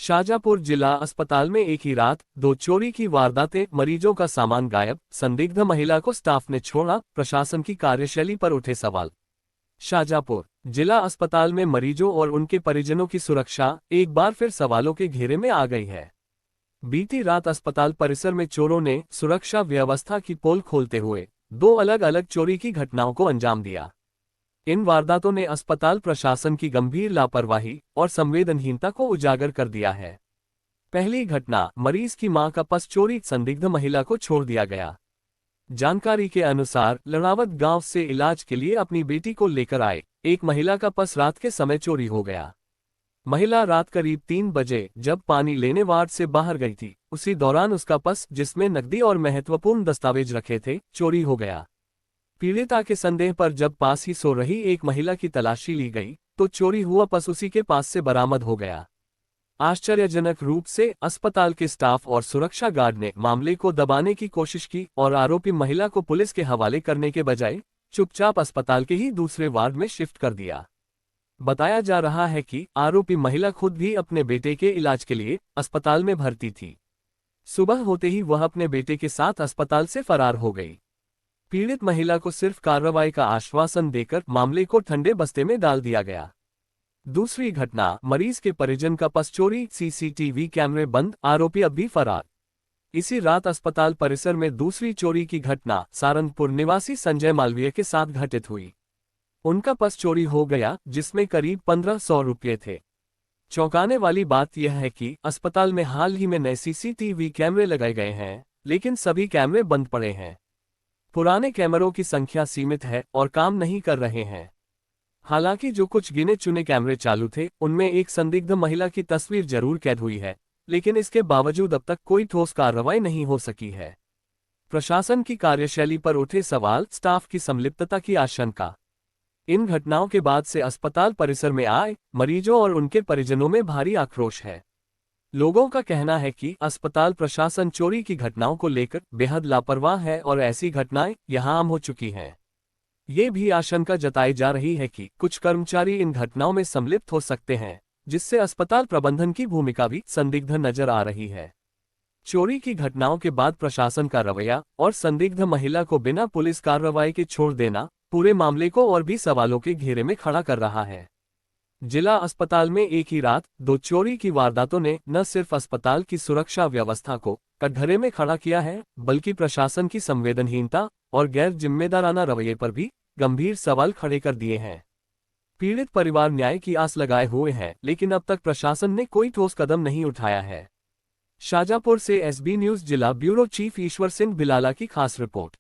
शाजापुर जिला अस्पताल में एक ही रात 2 चोरी की वारदातें, मरीजों का सामान गायब, संदिग्ध महिला को स्टाफ ने छोड़ा, प्रशासन की कार्यशैली पर उठे सवाल। शाजापुर जिला अस्पताल में मरीजों और उनके परिजनों की सुरक्षा एक बार फिर सवालों के घेरे में आ गई है। बीती रात अस्पताल परिसर में चोरों ने सुरक्षा व्यवस्था की पोल खोलते हुए 2 अलग अलग चोरी की घटनाओं को अंजाम दिया। इन वारदातों ने अस्पताल प्रशासन की गंभीर लापरवाही और संवेदनहीनता को उजागर कर दिया है। पहली घटना, मरीज की मां का पर्स चोरी, संदिग्ध महिला को छोड़ दिया गया। जानकारी के अनुसार लड़ावत गांव से इलाज के लिए अपनी बेटी को लेकर आए एक महिला का पर्स रात के समय चोरी हो गया। महिला रात करीब 3 बजे जब पानी लेने वार्ड से बाहर गई थी, उसी दौरान उसका पर्स, जिसमें नकदी और महत्वपूर्ण दस्तावेज रखे थे, चोरी हो गया। पीड़िता के संदेह पर जब पास ही सो रही एक महिला की तलाशी ली गई तो चोरी हुआ पर्स उसी के पास से बरामद हो गया। आश्चर्यजनक रूप से अस्पताल के स्टाफ और सुरक्षा गार्ड ने मामले को दबाने की कोशिश की और आरोपी महिला को पुलिस के हवाले करने के बजाय चुपचाप अस्पताल के ही दूसरे वार्ड में शिफ्ट कर दिया। बताया जा रहा है कि आरोपी महिला खुद भी अपने बेटे के इलाज के लिए अस्पताल में भर्ती थी। सुबह होते ही वह अपने बेटे के साथ अस्पताल से फरार हो गई। पीड़ित महिला को सिर्फ कार्रवाई का आश्वासन देकर मामले को ठंडे बस्ते में डाल दिया गया। दूसरी घटना, मरीज के परिजन का पर्स चोरी, सीसीटीवी कैमरे बंद, आरोपी अब भी फरार। इसी रात अस्पताल परिसर में दूसरी चोरी की घटना सहारनपुर निवासी संजय मालवीय के साथ घटित हुई। उनका पर्स चोरी हो गया, जिसमें करीब 1500 रुपये थे। चौंकाने वाली बात यह है कि अस्पताल में हाल ही में नए सीसीटीवी कैमरे लगाए गए हैं, लेकिन सभी कैमरे बंद पड़े हैं। पुराने कैमरों की संख्या सीमित है और काम नहीं कर रहे हैं। हालांकि जो कुछ गिने चुने कैमरे चालू थे, उनमें एक संदिग्ध महिला की तस्वीर जरूर कैद हुई है, लेकिन इसके बावजूद अब तक कोई ठोस कार्रवाई नहीं हो सकी है। प्रशासन की कार्यशैली पर उठे सवाल, स्टाफ की संलिप्तता की आशंका। इन घटनाओं के बाद से अस्पताल परिसर में आए मरीजों और उनके परिजनों में भारी आक्रोश है। लोगों का कहना है कि अस्पताल प्रशासन चोरी की घटनाओं को लेकर बेहद लापरवाह है और ऐसी घटनाएं यहां आम हो चुकी हैं। ये भी आशंका जताई जा रही है कि कुछ कर्मचारी इन घटनाओं में सम्मिलित हो सकते हैं, जिससे अस्पताल प्रबंधन की भूमिका भी संदिग्ध नजर आ रही है। चोरी की घटनाओं के बाद प्रशासन का रवैया और संदिग्ध महिला को बिना पुलिस कार्रवाई के छोड़ देना पूरे मामले को और भी सवालों के घेरे में खड़ा कर रहा है। जिला अस्पताल में एक ही रात 2 चोरी की वारदातों ने न सिर्फ अस्पताल की सुरक्षा व्यवस्था को कटघरे में खड़ा किया है, बल्कि प्रशासन की संवेदनहीनता और गैर जिम्मेदाराना रवैये पर भी गंभीर सवाल खड़े कर दिए हैं। पीड़ित परिवार न्याय की आस लगाए हुए हैं, लेकिन अब तक प्रशासन ने कोई ठोस कदम नहीं उठाया है। शाजापुर से एसबी न्यूज जिला ब्यूरो चीफ ईश्वर सिंह बिलाला की खास रिपोर्ट।